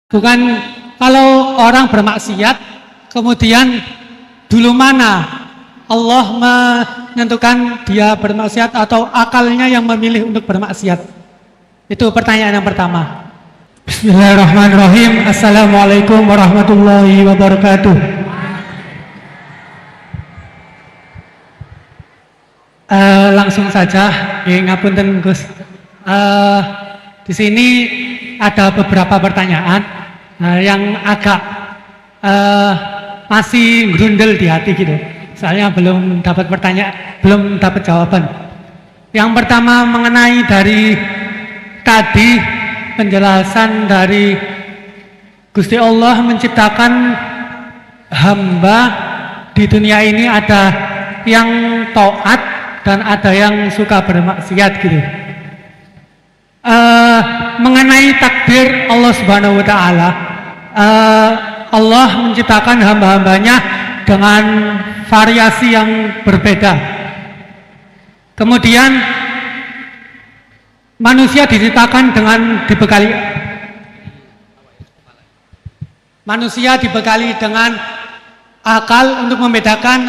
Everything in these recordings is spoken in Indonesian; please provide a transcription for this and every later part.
Bukan kalau orang bermaksiat, kemudian dulu mana Allah menentukan dia bermaksiat atau akalnya yang memilih untuk bermaksiat? Itu pertanyaan yang pertama. Bismillahirrahmanirrahim. Assalamualaikum warahmatullahi wabarakatuh. Langsung saja, ngapunten Gus. Di sini ada beberapa pertanyaan yang agak masih grundel di hati gitu. Soalnya belum dapat jawaban. Yang pertama mengenai dari tadi penjelasan dari Gusti Allah menciptakan hamba di dunia ini, ada yang taat dan ada yang suka bermaksiat gitu. Mengenai takdir Allah Subhanahu wa Ta'ala, Allah menciptakan hamba-hambanya dengan variasi yang berbeda. Kemudian manusia diciptakan dengan dibekali dengan akal untuk membedakan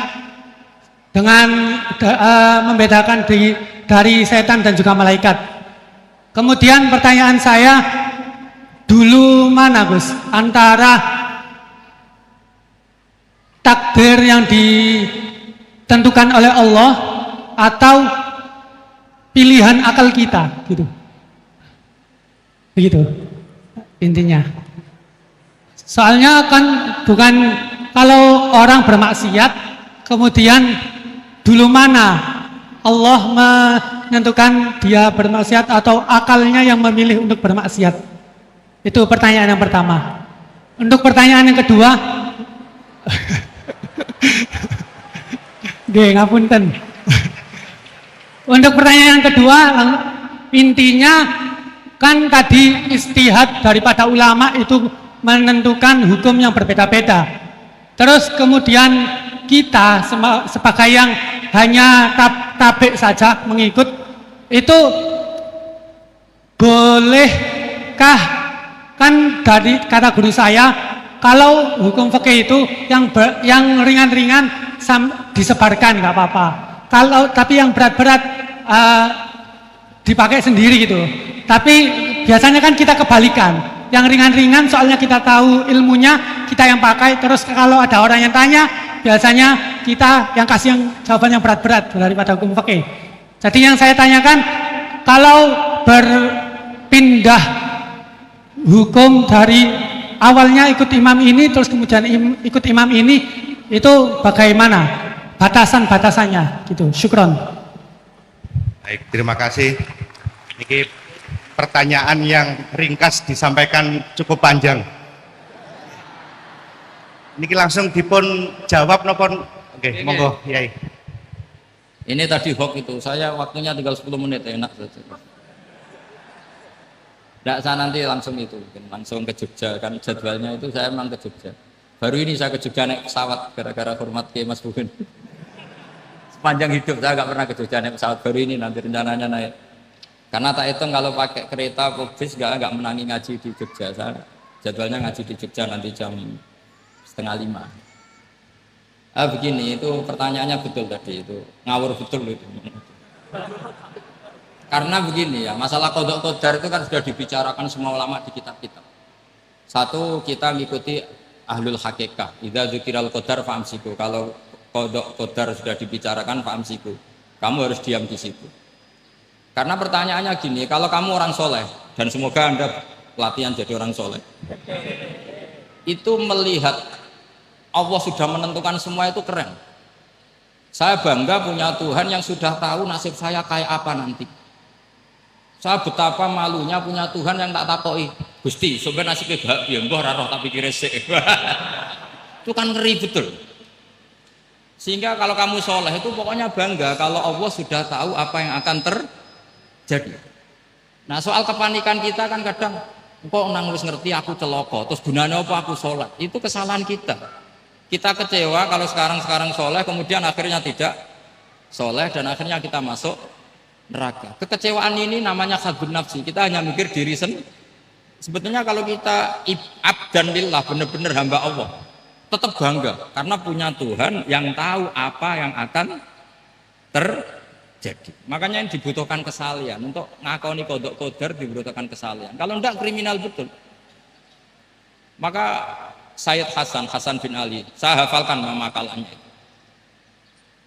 dari setan dan juga malaikat. Kemudian pertanyaan saya, dulu mana Gus antara takdir yang ditentukan oleh Allah atau pilihan akal kita gitu. Begitu intinya. Soalnya kan bukan kalau orang bermaksiat kemudian dulu mana Allah menentukan dia bermaksiat atau akalnya yang memilih untuk bermaksiat. Itu pertanyaan yang pertama. Untuk pertanyaan yang kedua, ngapunten. Untuk pertanyaan yang kedua, intinya kan tadi istihad daripada ulama itu menentukan hukum yang berbeda-beda. Terus kemudian kita sebagai yang hanya tabik saja mengikut, itu bolehkah? Kan dari kata guru saya, kalau hukum fikih itu yang ringan-ringan disebarkan nggak apa-apa. Tapi yang berat-berat dipakai sendiri gitu. Tapi biasanya kan kita kebalikan. Yang ringan-ringan soalnya kita tahu ilmunya, kita yang pakai. Terus kalau ada orang yang tanya, biasanya kita yang kasih yang jawaban yang berat-berat daripada hukum fikih. Jadi yang saya tanyakan, kalau berpindah hukum dari awalnya ikut imam ini terus kemudian ikut imam ini, itu bagaimana batasan-batasannya gitu. Syukron. Baik, terima kasih. Ini pertanyaan yang ringkas disampaikan cukup panjang. Niki langsung dipun jawab nopon. Oke, monggo Yai. Ini tadi hoax itu, saya waktunya tinggal 10 menit, enak saja. Tidak, saya nanti langsung ke Jogja, kan jadwalnya itu saya memang ke Jogja. Baru ini saya ke Jogja naik pesawat, gara-gara hormat ke Mas Bugun. Sepanjang hidup saya nggak pernah ke Jogja naik pesawat, baru ini nanti rencananya naik. Karena tak hitung kalau pakai kereta atau bis nggak menangi ngaji di Jogja. Saya jadwalnya ngaji di Jogja nanti jam 4:30. Begini, itu pertanyaannya betul tadi, itu ngawur betul itu. Karena begini ya, masalah qadha qadar itu kan sudah dibicarakan semua ulama di kitab-kitab. Satu, kita mengikuti ahlul hakikah. Idza dzikiral qadar fa'amsiku. Kalau qadha qadar sudah dibicarakan fa'amsiku, kamu harus diam di situ. Karena pertanyaannya gini, kalau kamu orang soleh, dan semoga Anda pelatihan jadi orang soleh, itu melihat Allah sudah menentukan semua, itu keren. Saya bangga punya Tuhan yang sudah tahu nasib saya kayak apa nanti. Saya betapa malunya punya Tuhan yang tak takoi, Gusti, sebenarnya nasibnya gak biar mbah roh tapi kira sik. Itu kan ngeri betul. Sehingga kalau kamu soleh itu pokoknya bangga kalau Allah sudah tahu apa yang akan terjadi. Nah, soal kepanikan kita kan kadang, kok nang wis ngerti aku celoko, terus gunanya apa aku sholat? Itu kesalahan kita. Kita kecewa kalau sekarang soleh, kemudian akhirnya tidak soleh dan akhirnya kita masuk neraka. Kekecewaan ini namanya khadbun nafsi. Kita hanya mikir diri Sebetulnya kalau kita abdan lillah, benar-benar hamba Allah, tetap bangga karena punya Tuhan yang tahu apa yang akan terjadi. Makanya yang dibutuhkan kesalian untuk ngakoni kodok kodar, dibutuhkan kesalian. Kalau enggak kriminal betul. Maka Sayyid Hasan bin Ali, saya hafalkan makalannya itu.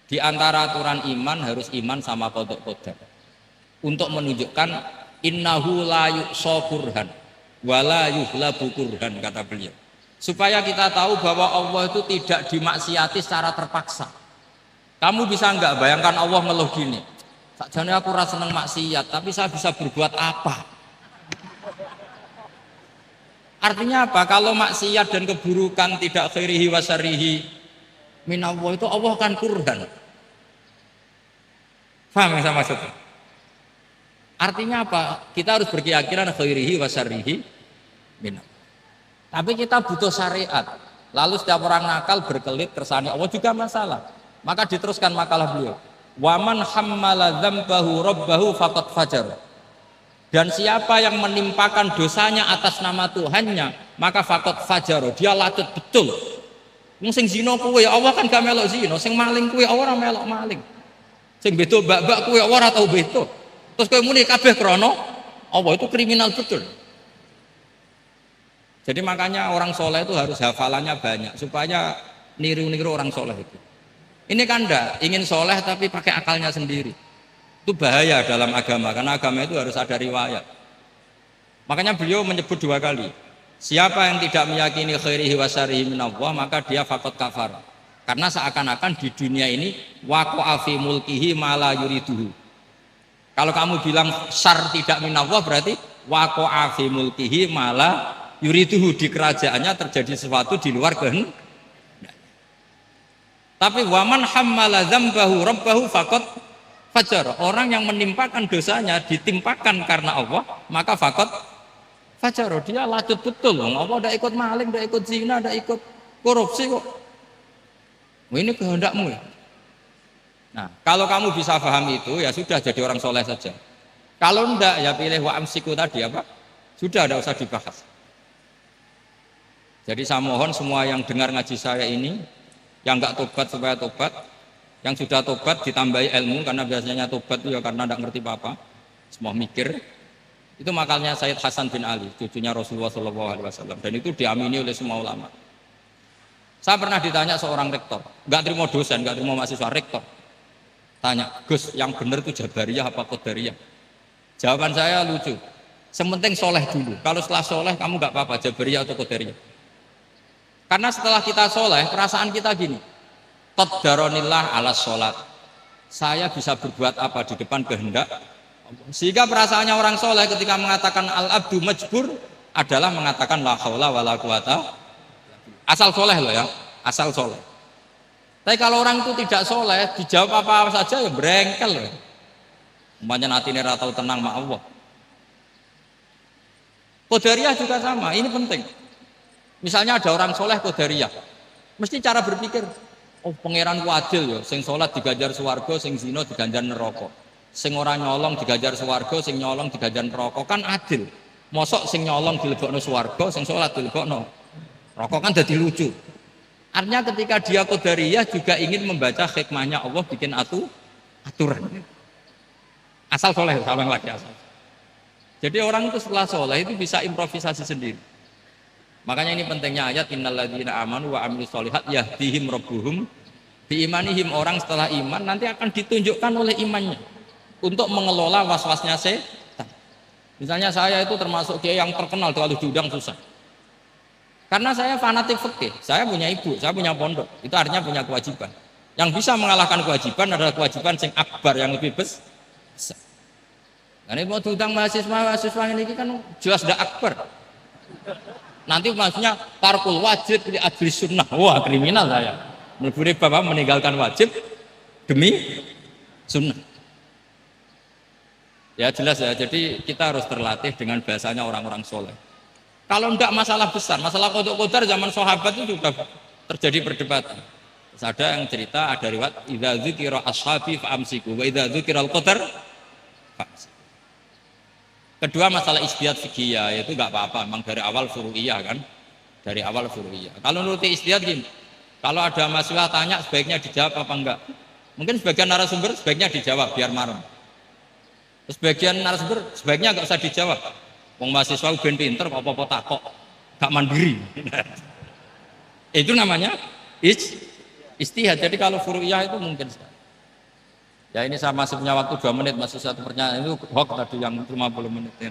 Di antara aturan iman harus iman sama kodok kodar. Untuk menunjukkan innahu la yuqsa kurhan wala yuhlabu kurhan, kata beliau. Supaya kita tahu bahwa Allah itu tidak dimaksiati secara terpaksa. Kamu bisa enggak bayangkan Allah ngeluh gini, sakjane aku ora seneng maksiat, tapi saya bisa berbuat apa? Artinya apa? Kalau maksiat dan keburukan tidak khairihi wa syarrihi minallah, itu Allah akan kurhan. Paham yang saya maksud? Artinya apa? Kita harus berkeyakinan khairihi wa syarrihi minallah. Tapi kita butuh syariat. Lalu setiap orang nakal berkelit kersane Allah juga masalah. Maka diteruskan makalah beliau. Waman hammala dzambahu rabbahu faqad fajar. Dan siapa yang menimpakan dosanya atas nama Tuhannya, maka faqad fajar. Dia lacut betul. Wong sing zina kuwi Allah kan gak melok zina, sing maling kuwi ora melok maling. Sing beto bak-bak kuwi ora tau beto. Terus kowe muni kabeh krana Allah, itu kriminal betul. Jadi makanya orang soleh itu harus hafalannya banyak supaya niru-niru orang soleh itu. Ini kan enggak ingin soleh tapi pakai akalnya sendiri. Itu bahaya dalam agama, karena agama itu harus ada riwayat. Makanya beliau menyebut 2 kali. Siapa yang tidak meyakini khairihi wa syarrihi minallah, maka dia faqad kafar. Karena seakan-akan di dunia ini waqa'a fi mulkihi ma la yuriduhu. Kalau kamu bilang syar tidak minallah, berarti waqa'a fi mulkihi ma la yuriduhu, di kerajaannya terjadi sesuatu di luar kehendak. Tapi waman hammala dzambahu rabbahu faqad fajar. Orang yang menimpakan dosanya ditimpakan karena Allah, maka faqad fajar. Dia lacut betul. Allah tidak ikut maling, tidak ikut zina, tidak ikut korupsi kok. Ini kehendakmu ya. Nah, kalau kamu bisa paham itu, ya sudah jadi orang soleh saja. Kalau enggak, ya pilih wa amsiku tadi apa? Sudah, tidak usah dibahas. Jadi saya mohon semua yang dengar ngaji saya ini, yang enggak tobat supaya tobat, yang sudah tobat ditambahi ilmu, karena biasanya tobat itu ya karena tidak ngerti apa-apa, semua mikir. Itu makalnya Sayyid Hasan bin Ali, cucunya Rasulullah SAW, dan itu diamini oleh semua ulama. Saya pernah ditanya seorang rektor, enggak terima dosen, enggak terima mahasiswa, rektor. Tanya, Gus, yang benar itu Jabariyah apa Qadariyah? Jawaban saya lucu, sementing soleh dulu. Kalau setelah soleh kamu enggak apa-apa, Jabariyah atau Qadariyah. Karena setelah kita soleh, perasaan kita gini, qaddaronillah ala sholat, saya bisa berbuat apa di depan kehendak. Sehingga perasaannya orang soleh ketika mengatakan al-abdu majbur adalah mengatakan la haula wala quwata, asal soleh loh ya, asal soleh. Tapi kalau orang itu tidak soleh, dijawab apa saja ya berengkel loh. Umpamanya natine ra tau tenang ma Allah. Qadariyah juga sama, ini penting. Misalnya ada orang soleh Qadariyah, mesti cara berpikir, oh pangeran ku adil ya, sing sholat diganjar swarga, sing zina diganjar neraka. Sing ora nyolong diganjar swarga, sing nyolong diganjar neraka, kan adil. Mosok sing nyolong dilebokno swarga, sing sholat dilebokno neraka, kan jadi lucu. Artinya ketika dia Qadariyah juga ingin membaca hikmahnya Allah bikin aturan. Asal soleh, salah lagi asal. Jadi orang itu setelah soleh itu bisa improvisasi sendiri. Makanya ini pentingnya ayat innalladzina amanu wa amilus sholihat yahdihim rabbuhum biimanihim. Orang setelah iman nanti akan ditunjukkan oleh imannya untuk mengelola was-wasnya setan. Misalnya saya itu termasuk kiai yang terkenal, kalau diundang susah. Karena saya fanatik fikih, saya punya ibu, saya punya pondok, itu artinya punya kewajiban. Yang bisa mengalahkan kewajiban adalah kewajiban sing akbar, yang lebih besar. Nah ini mau diundang mahasiswa ini kan jelas tidak akbar. Nanti maksudnya tarkul wajib di adli sunnah, wah kriminal saya. Meleburi bapak meninggalkan wajib demi sunnah. Ya jelas ya, jadi kita harus terlatih dengan bahasanya orang-orang soleh. Kalau enggak masalah besar, masalah qada qadar zaman sahabat itu sudah terjadi perdebatan. Terus ada yang cerita, ada riwayat idza dzikira ashabi fa amsiku wa idza dzikira al-qadar fa amsiku. Kedua masalah istihad fikih itu nggak apa-apa, memang dari awal furu'iyah kan, dari awal furu'iyah. Kalau nuruti istihad gini, kalau ada mahasiswa tanya sebaiknya dijawab apa enggak? Mungkin sebagian narasumber sebaiknya dijawab biar marem. Sebagian narasumber sebaiknya nggak usah dijawab. Wong mahasiswa ben pinter kok apa-apa takok, gak mandiri. Itu namanya istihad. Jadi kalau furu'iyah itu mungkin sekali. Ya ini saya masih punya waktu 2 menit, masih satu pertanyaan itu hoax tadi yang 50 menit. Ya.